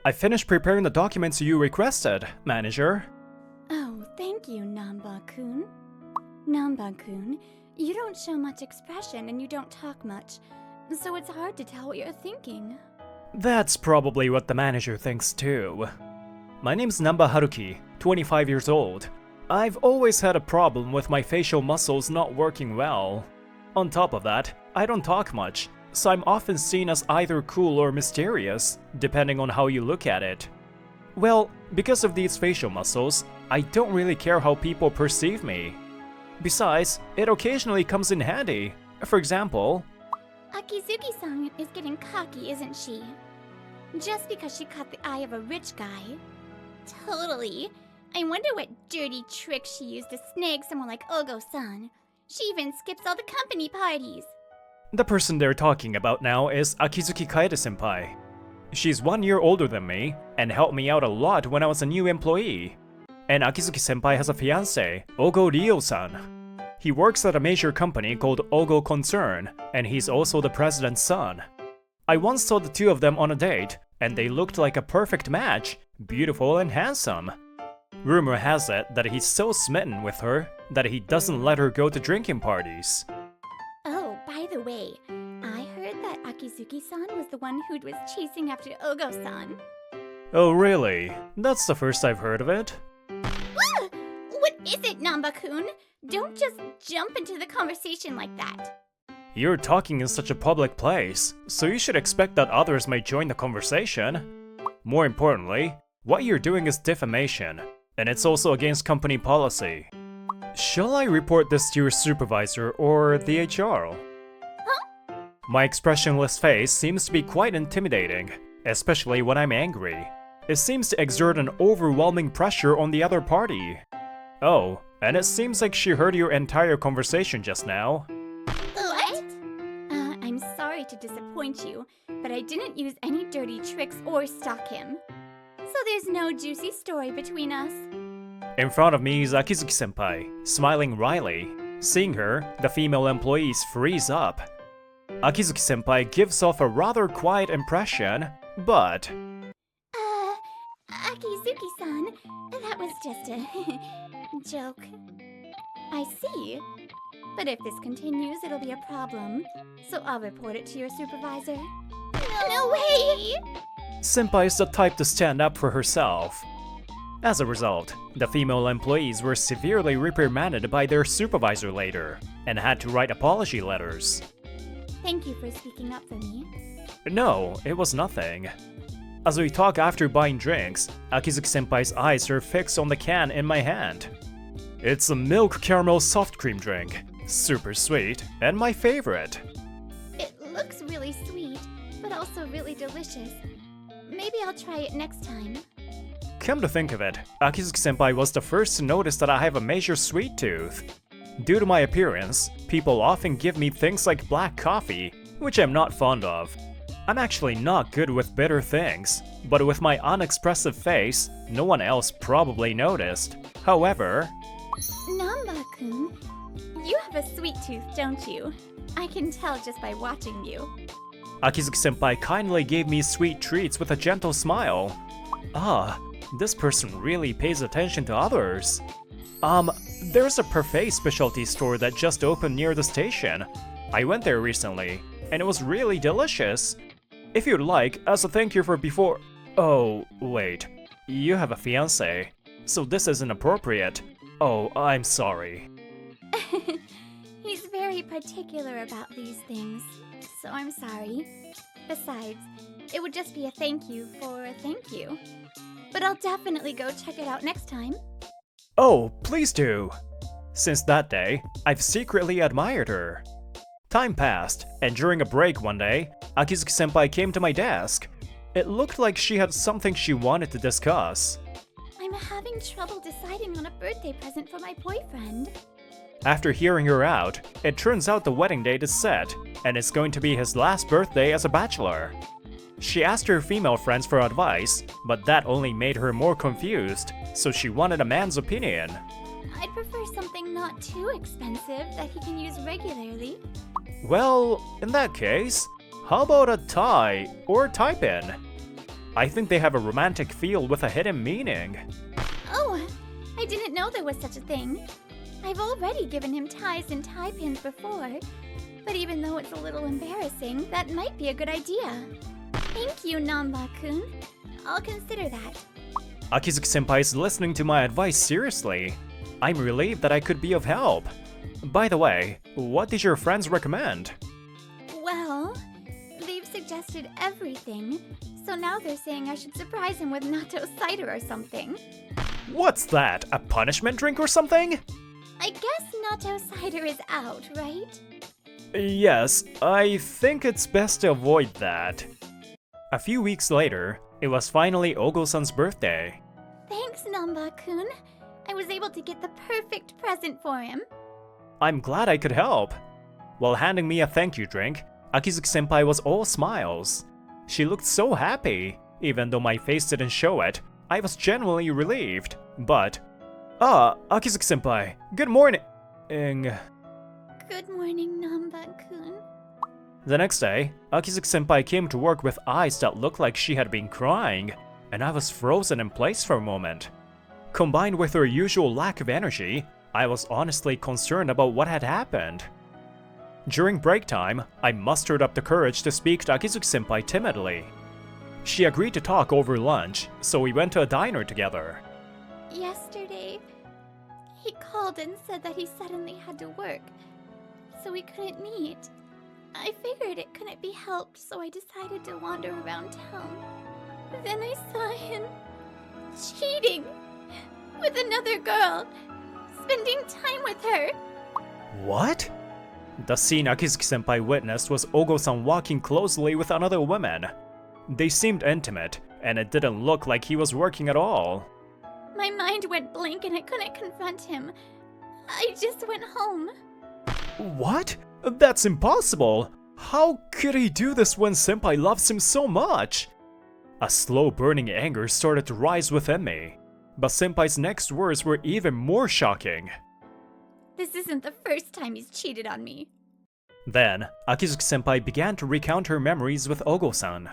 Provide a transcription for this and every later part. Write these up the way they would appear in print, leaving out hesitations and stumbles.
I finished preparing the documents you requested, manager. Oh, thank you, Namba-kun. Namba-kun, you don't show much expression and you don't talk much, so it's hard to tell what you're thinking. That's probably what the manager thinks too. My name's Namba Haruki, 25 years old. I've always had a problem with my facial muscles not working well. On top of that, I don't talk much, so I'm often seen as either cool or mysterious, depending on how you look at it. Well, because of these facial muscles, I don't really care how people perceive me. Besides, it occasionally comes in handy. For example, Akizuki-san is getting cocky, isn't she? Just because she caught the eye of a rich guy. Totally. I wonder what dirty trick she used to snag someone like Ogo-san. She even skips all the company parties. the person they're talking about now is Akizuki Kaede-senpai. She's 1 year older than me, and helped me out a lot when I was a new employee. And Akizuki-senpai has a fiancé, Ogo Ryo-san. He works at a major company called Ogo Concern, and he's also the president's son. I once saw the two of them on a date, and they looked like a perfect match, beautiful and handsome. Rumor has it that he's so smitten with her that he doesn't let her go to drinking parties. Oh, by the way, I heard that Akizuki-san was the one who was chasing after Ogo-san. Oh really? That's the first I've heard of it. Ah! What is it, Namba-kun? Don't just jump into the conversation like that. You're talking in such a public place, so you should expect that others may join the conversation. More importantly, what you're doing is defamation, and it's also against company policy. Shall I report this to your supervisor or the HR? Huh? My expressionless face seems to be quite intimidating, especially when I'm angry. It seems to exert an overwhelming pressure on the other party. Oh, and it seems like she heard your entire conversation just now. What? I'm sorry to disappoint you, but I didn't use any dirty tricks or stalk him. So there's no juicy story between us. In front of me is Akizuki-senpai, smiling wryly. Seeing her, the female employees freeze up. Akizuki-senpai gives off a rather quiet impression, but... Akizuki-san, that was just a joke. I see. But if this continues, it'll be a problem. So I'll report it to your supervisor. No way! Senpai is the type to stand up for herself. As a result, the female employees were severely reprimanded by their supervisor later, and had to write apology letters. Thank you for speaking up for me. No, it was nothing. As we talk after buying drinks, Akizuki-senpai's eyes are fixed on the can in my hand. It's a milk caramel soft cream drink, super sweet, and my favorite. It looks really sweet, but also really delicious. Maybe I'll try it next time. Come to think of it, Akizuki-senpai was the first to notice that I have a major sweet tooth. Due to my appearance, people often give me things like black coffee, which I'm not fond of. I'm actually not good with bitter things, but with my unexpressive face, no one else probably noticed. However... Namba-kun, you have a sweet tooth, don't you? I can tell just by watching you. Akizuki-senpai kindly gave me sweet treats with a gentle smile. Ah, this person really pays attention to others. There's a parfait specialty store that just opened near the station. I went there recently, and it was really delicious. If you'd like, as a thank you for before... Oh, wait. You have a fiancé, so this isn't appropriate. Oh, I'm sorry. He's very particular about these things, so I'm sorry. Besides, it would just be a thank you for a thank you. But I'll definitely go check it out next time. Oh, please do! Since that day, I've secretly admired her. Time passed, and during a break one day, Akizuki-senpai came to my desk. It looked like she had something she wanted to discuss. I'm having trouble deciding on a birthday present for my boyfriend. After hearing her out, it turns out the wedding date is set, and it's going to be his last birthday as a bachelor. She asked her female friends for advice, but that only made her more confused, so she wanted a man's opinion. I'd prefer something not too expensive that he can use regularly. Well, in that case, how about a tie or tie pin? I think they have a romantic feel with a hidden meaning. Oh, I didn't know there was such a thing. I've already given him ties and tie pins before, but even though it's a little embarrassing, that might be a good idea. Thank you, Namba-kun. I'll consider that. Akizuki-senpai is listening to my advice seriously. I'm relieved that I could be of help. By the way, what did your friends recommend? Well, they've suggested everything, so now they're saying I should surprise him with natto cider or something. What's that, a punishment drink or something? I guess natto cider is out, right? Yes, I think it's best to avoid that. A few weeks later, it was finally Ogo-san's birthday. Thanks, Namba-kun. I was able to get the perfect present for him. I'm glad I could help. While handing me a thank you drink, Akizuki-senpai was all smiles. She looked so happy. Even though my face didn't show it, I was genuinely relieved. But... Akizuki-senpai, good morning! Good morning, Namba-kun. The next day, Akizuki-senpai came to work with eyes that looked like she had been crying, and I was frozen in place for a moment. Combined with her usual lack of energy, I was honestly concerned about what had happened. During break time, I mustered up the courage to speak to Akizuki-senpai timidly. She agreed to talk over lunch, so we went to a diner together. Yesterday, he called and said that he suddenly had to work, so we couldn't meet. I figured it couldn't be helped, so I decided to wander around town. Then I saw him cheating with another girl, spending time with her. What? The scene Akizuki-senpai witnessed was Ogo-san walking closely with another woman. They seemed intimate, and it didn't look like he was working at all. My mind went blank and I couldn't confront him. I just went home. What? That's impossible! How could he do this when senpai loves him so much? A slow burning anger started to rise within me, but senpai's next words were even more shocking. This isn't the first time he's cheated on me. Then, Akizuki-senpai began to recount her memories with Ogo-san.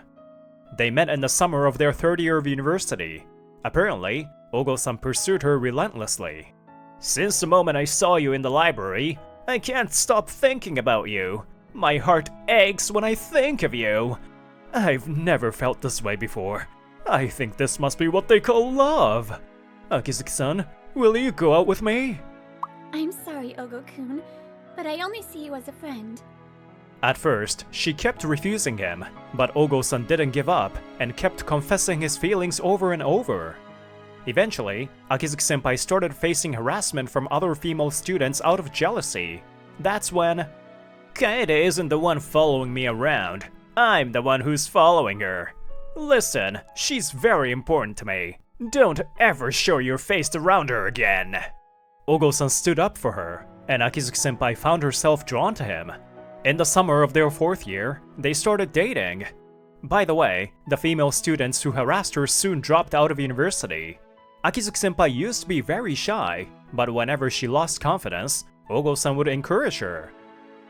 They met in the summer of their third year of university. Apparently, Ogo-san pursued her relentlessly. Since the moment I saw you in the library, I can't stop thinking about you. My heart aches when I think of you. I've never felt this way before. I think this must be what they call love. Akizuki-san, will you go out with me? I'm sorry, Ogo-kun, but I only see you as a friend. At first, she kept refusing him, but Ogo-san didn't give up and kept confessing his feelings over and over. Eventually, Akizuki-senpai started facing harassment from other female students out of jealousy. That's when... Kaede isn't the one following me around. I'm the one who's following her. Listen, she's very important to me. Don't ever show your face around her again. Ogo-san stood up for her, and Akizuki-senpai found herself drawn to him. In the summer of their fourth year, they started dating. By the way, the female students who harassed her soon dropped out of university. Akizuki-senpai used to be very shy, but whenever she lost confidence, Ogo-san would encourage her.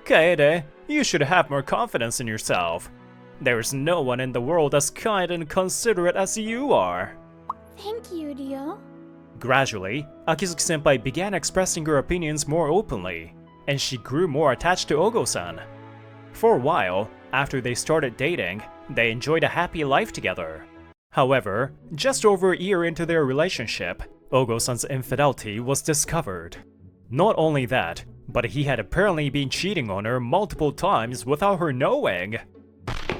Kaede, you should have more confidence in yourself. There's no one in the world as kind and considerate as you are. Thank you, Ryo. Gradually, Akizuki-senpai began expressing her opinions more openly, and she grew more attached to Ogo-san. For a while, after they started dating, they enjoyed a happy life together. However, just over a year into their relationship, Ogo-san's infidelity was discovered. Not only that, but he had apparently been cheating on her multiple times without her knowing.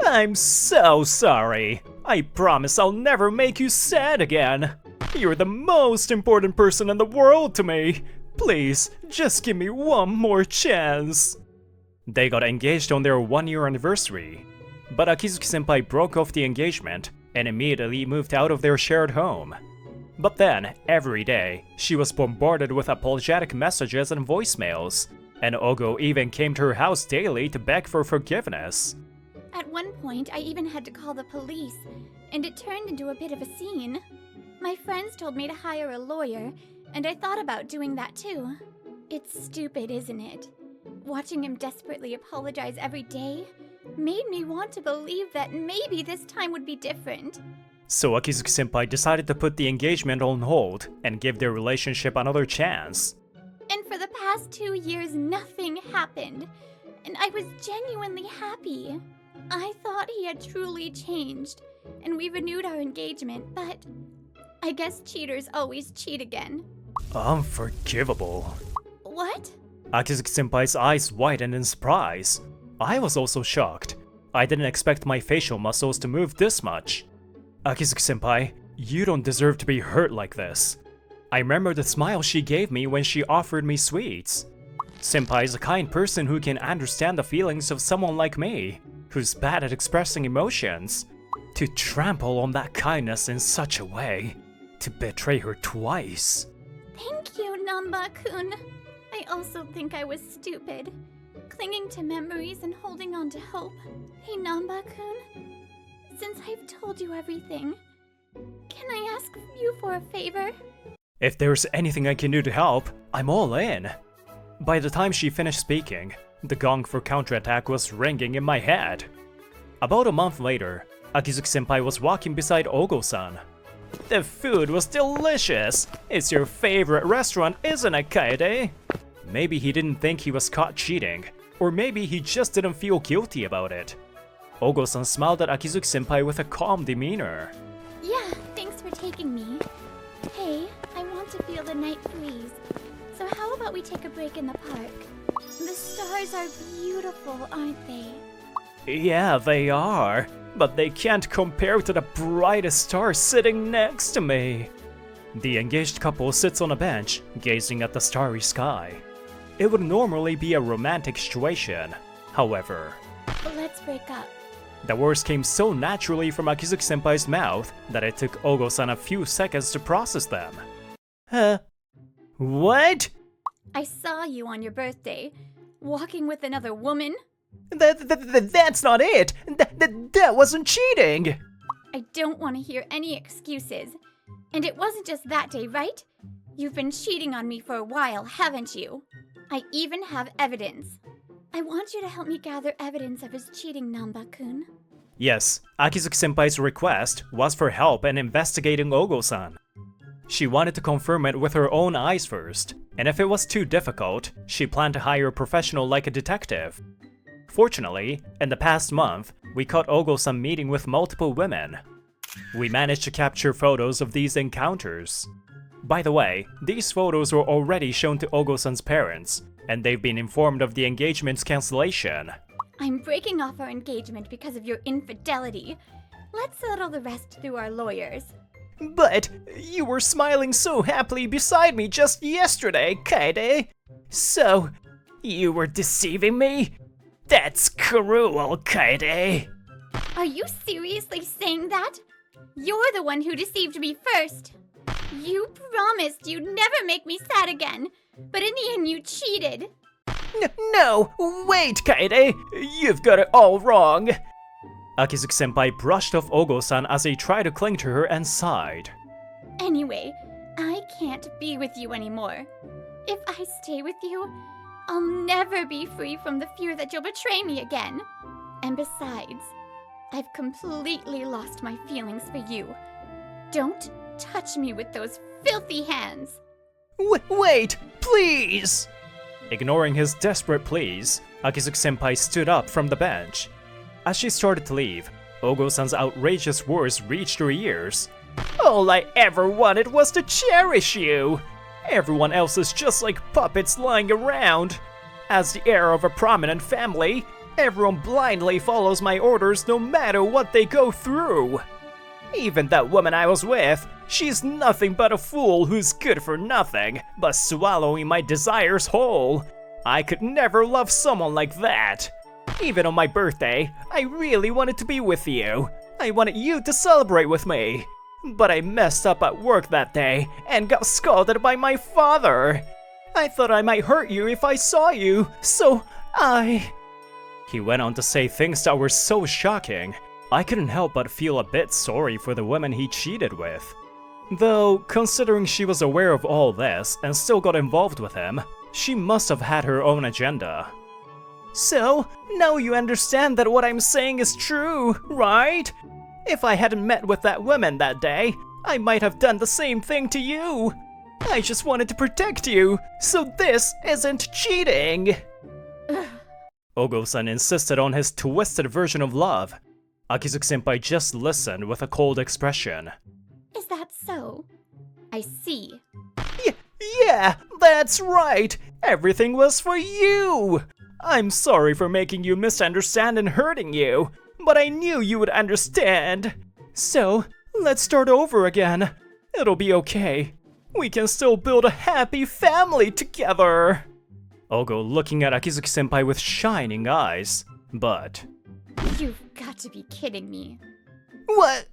I'm so sorry. I promise I'll never make you sad again. You're the most important person in the world to me. Please, just give me one more chance. They got engaged on their one-year anniversary, but Akizuki-senpai broke off the engagement and immediately moved out of their shared home. But then, every day, she was bombarded with apologetic messages and voicemails, and Ogo even came to her house daily to beg for forgiveness. At one point, I even had to call the police, and it turned into a bit of a scene. My friends told me to hire a lawyer, and I thought about doing that too. It's stupid, isn't it? Watching him desperately apologize every day made me want to believe that maybe this time would be different. So Akizuki-senpai decided to put the engagement on hold and give their relationship another chance. And for the past 2 years, nothing happened. And I was genuinely happy. I thought he had truly changed, and we renewed our engagement, but I guess cheaters always cheat again. Unforgivable. What? Akizuki-senpai's eyes widened in surprise. I was also shocked. I didn't expect my facial muscles to move this much. Akizuki-senpai, you don't deserve to be hurt like this. I remember the smile she gave me when she offered me sweets. Senpai is a kind person who can understand the feelings of someone like me, who's bad at expressing emotions. To trample on that kindness in such a way, to betray her twice. Thank you, Namba-kun. I also think I was stupid, clinging to memories and holding on to hope. Hey, Namba-kun, since I've told you everything, can I ask you for a favor? If there's anything I can do to help, I'm all in. By the time she finished speaking, the gong for counterattack was ringing in my head. About a month later, Akizuki-senpai was walking beside Ogo-san. The food was delicious! It's your favorite restaurant, isn't it, Kaede? Maybe he didn't think he was caught cheating, or maybe he just didn't feel guilty about it. Ogo-san smiled at Akizuki-senpai with a calm demeanor. Yeah, thanks for taking me. Hey, I want to feel the night breeze. So how about we take a break in the park? The stars are beautiful, aren't they? Yeah, they are, but they can't compare to the brightest star sitting next to me. The engaged couple sits on a bench, gazing at the starry sky. It would normally be a romantic situation, however. Let's break up. The words came so naturally from Akizuki-senpai's mouth that it took Ogo-san a few seconds to process them. Huh? What? I saw you on your birthday, walking with another woman. That's not it! That wasn't cheating! I don't want to hear any excuses. And it wasn't just that day, right? You've been cheating on me for a while, haven't you? I even have evidence. I want you to help me gather evidence of his cheating, Namba-kun. Yes, Akizuki-senpai's request was for help in investigating Ogo-san. She wanted to confirm it with her own eyes first, and if it was too difficult, she planned to hire a professional like a detective. Fortunately, in the past month, we caught Ogo-san meeting with multiple women. We managed to capture photos of these encounters. By the way, these photos were already shown to Ogo-san's parents, and they've been informed of the engagement's cancellation. I'm breaking off our engagement because of your infidelity. Let's settle the rest through our lawyers. But you were smiling so happily beside me just yesterday, Kaede. So, you were deceiving me? That's cruel, Kaede. Are you seriously saying that? You're the one who deceived me first. You promised you'd never make me sad again, but in the end you cheated. No, wait, Kaede! You've got it all wrong! Akizuki-senpai brushed off Ogo-san as he tried to cling to her and sighed. Anyway, I can't be with you anymore. If I stay with you, I'll never be free from the fear that you'll betray me again. And besides, I've completely lost my feelings for you. Don't touch me with those filthy hands. Wait, please! Ignoring his desperate pleas, Akizuki-senpai stood up from the bench. As she started to leave, Ogo-san's outrageous words reached her ears. All I ever wanted was to cherish you! Everyone else is just like puppets lying around. As the heir of a prominent family, everyone blindly follows my orders no matter what they go through. Even that woman I was with, she's nothing but a fool who's good for nothing, but swallowing my desires whole. I could never love someone like that. Even on my birthday, I really wanted to be with you. I wanted you to celebrate with me. But I messed up at work that day and got scolded by my father. I thought I might hurt you if I saw you, so He went on to say things that were so shocking. I couldn't help but feel a bit sorry for the women he cheated with. Though, considering she was aware of all this and still got involved with him, she must have had her own agenda. So, now you understand that what I'm saying is true, right? If I hadn't met with that woman that day, I might have done the same thing to you. I just wanted to protect you, so this isn't cheating. Ogo-san insisted on his twisted version of love. Akizuki-senpai just listened with a cold expression. Is that so? I see. Yeah, that's right. Everything was for you. I'm sorry for making you misunderstand and hurting you, but I knew you would understand. So, let's start over again. It'll be okay. We can still build a happy family together. Ogo looking at Akizuki-senpai with shining eyes, but... You've got to be kidding me. What?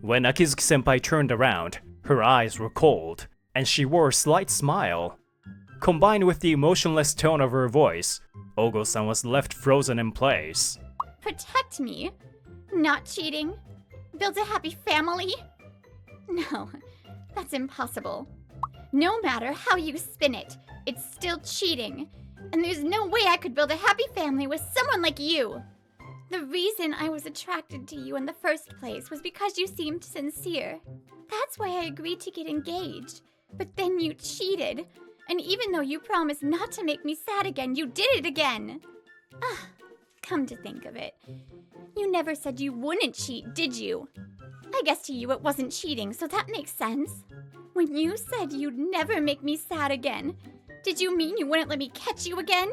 When Akizuki-senpai turned around, her eyes were cold, and she wore a slight smile. Combined with the emotionless tone of her voice, Ogo-san was left frozen in place. Protect me? Not cheating? Build a happy family? No, that's impossible. No matter how you spin it, it's still cheating. And there's no way I could build a happy family with someone like you. The reason I was attracted to you in the first place was because you seemed sincere. That's why I agreed to get engaged. But then you cheated. And even though you promised not to make me sad again, you did it again. Come to think of it, you never said you wouldn't cheat, did you? I guess to you it wasn't cheating, so that makes sense. When you said you'd never make me sad again, did you mean you wouldn't let me catch you again?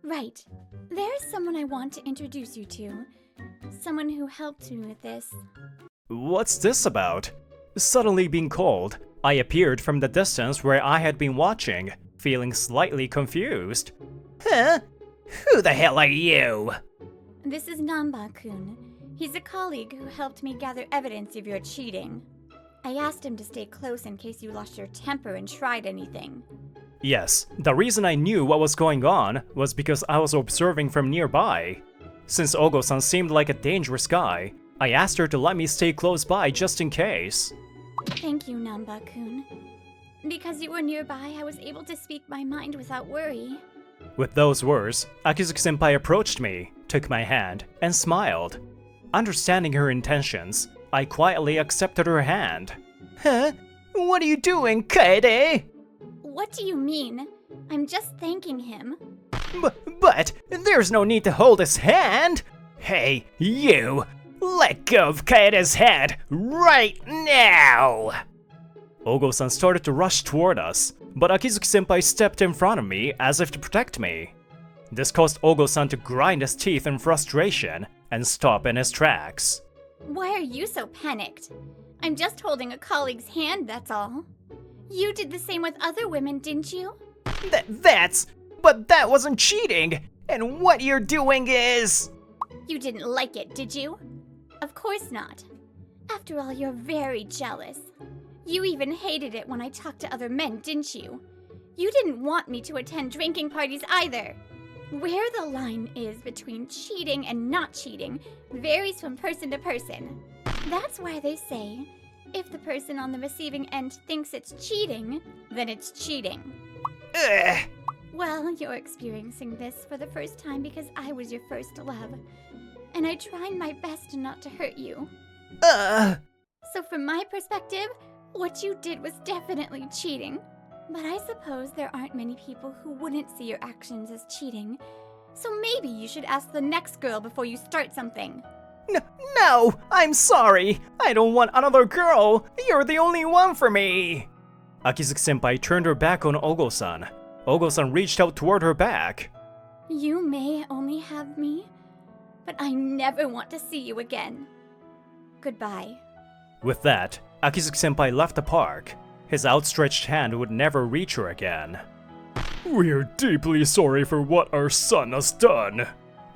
Right. There's someone I want to introduce you to. Someone who helped me with this. What's this about? Suddenly being called, I appeared from the distance where I had been watching, feeling slightly confused. Huh? Who the hell are you? This is Namba-kun. He's a colleague who helped me gather evidence of your cheating. I asked him to stay close in case you lost your temper and tried anything. Yes, the reason I knew what was going on was because I was observing from nearby. Since Ogo-san seemed like a dangerous guy, I asked her to let me stay close by just in case. Thank you, Namba-kun. Because you were nearby, I was able to speak my mind without worry. With those words, Akizuki-senpai approached me, took my hand, and smiled. Understanding her intentions, I quietly accepted her hand. Huh? What are you doing, Kaede? What do you mean? I'm just thanking him. But there's no need to hold his hand! Hey, you! Let go of Kaede's hand right now! Ogo-san started to rush toward us, but Akizuki-senpai stepped in front of me as if to protect me. This caused Ogo-san to grind his teeth in frustration and stop in his tracks. Why are you so panicked? I'm just holding a colleague's hand, that's all. You did the same with other women, didn't you? But that wasn't cheating! And what you're doing is... You didn't like it, did you? Of course not. After all, you're very jealous. You even hated it when I talked to other men, didn't you? You didn't want me to attend drinking parties either. Where the line is between cheating and not cheating varies from person to person. That's why they say, if the person on the receiving end thinks it's cheating, then it's cheating. Ugh. Well, you're experiencing this for the first time because I was your first love. And I tried my best not to hurt you. So from my perspective, what you did was definitely cheating. But I suppose there aren't many people who wouldn't see your actions as cheating. So maybe you should ask the next girl before you start something. No, I'm sorry. I don't want another girl. You're the only one for me. Akizuki-senpai turned her back on Ogo-san. Ogo-san reached out toward her back. You may only have me, but I never want to see you again. Goodbye. With that, Akizuki-senpai left the park. His outstretched hand would never reach her again. We're deeply sorry for what our son has done.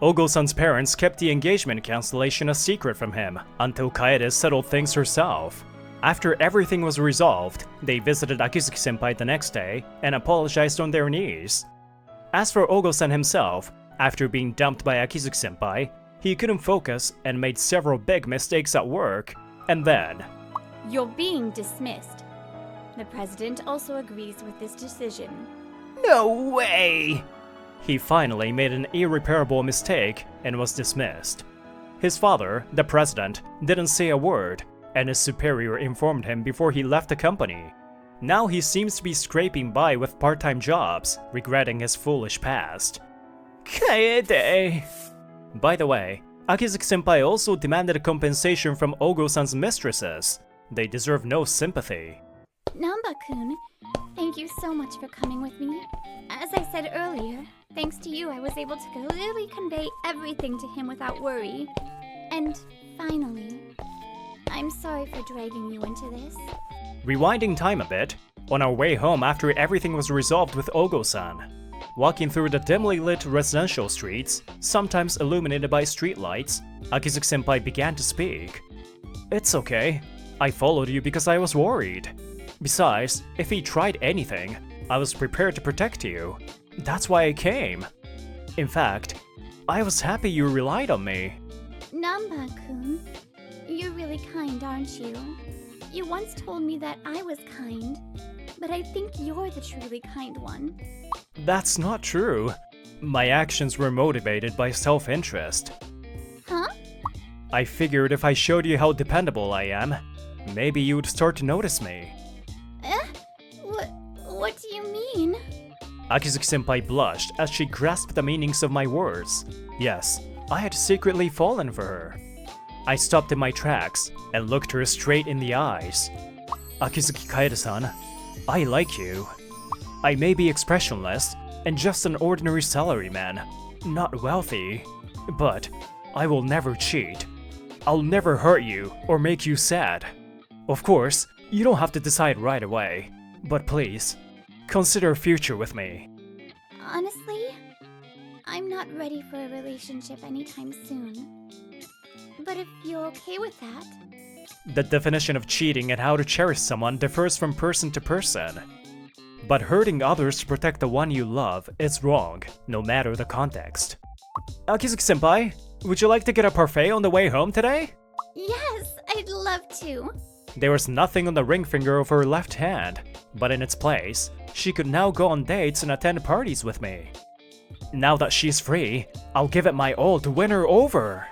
Ogo-san's parents kept the engagement cancellation a secret from him until Kaede settled things herself. After everything was resolved, they visited Akizuki-senpai the next day and apologized on their knees. As for Ogo-san himself, after being dumped by Akizuki-senpai, he couldn't focus and made several big mistakes at work, and then... You're being dismissed. The president also agrees with this decision. No way! He finally made an irreparable mistake and was dismissed. His father, the president, didn't say a word, and his superior informed him before he left the company. Now he seems to be scraping by with part-time jobs, regretting his foolish past. Kaede! By the way, Akizuki-senpai also demanded a compensation from Ogo-san's mistresses. They deserve no sympathy. Namba-kun, thank you so much for coming with me. As I said earlier, thanks to you I was able to clearly convey everything to him without worry. And finally, I'm sorry for dragging you into this. Rewinding time a bit, on our way home after everything was resolved with Ogo-san, walking through the dimly lit residential streets, sometimes illuminated by streetlights, Akizuki-senpai began to speak. It's okay. I followed you because I was worried. Besides, if he tried anything, I was prepared to protect you. That's why I came. In fact, I was happy you relied on me. Namba-kun, you're really kind, aren't you? You once told me that I was kind, but I think you're the truly kind one. That's not true. My actions were motivated by self-interest. Huh? I figured if I showed you how dependable I am, maybe you'd start to notice me. What do you mean? Akizuki-senpai blushed as she grasped the meanings of my words. Yes, I had secretly fallen for her. I stopped in my tracks and looked her straight in the eyes. Akizuki Kaede-san, I like you. I may be expressionless and just an ordinary salaryman, not wealthy, but I will never cheat. I'll never hurt you or make you sad. Of course, you don't have to decide right away, but please, consider a future with me. Honestly, I'm not ready for a relationship anytime soon. But if you're okay with that... The definition of cheating and how to cherish someone differs from person to person. But hurting others to protect the one you love is wrong, no matter the context. Akizuki-senpai, would you like to get a parfait on the way home today? Yes, I'd love to. There was nothing on the ring finger of her left hand, but in its place, she could now go on dates and attend parties with me. Now that she's free, I'll give it my all to win her over.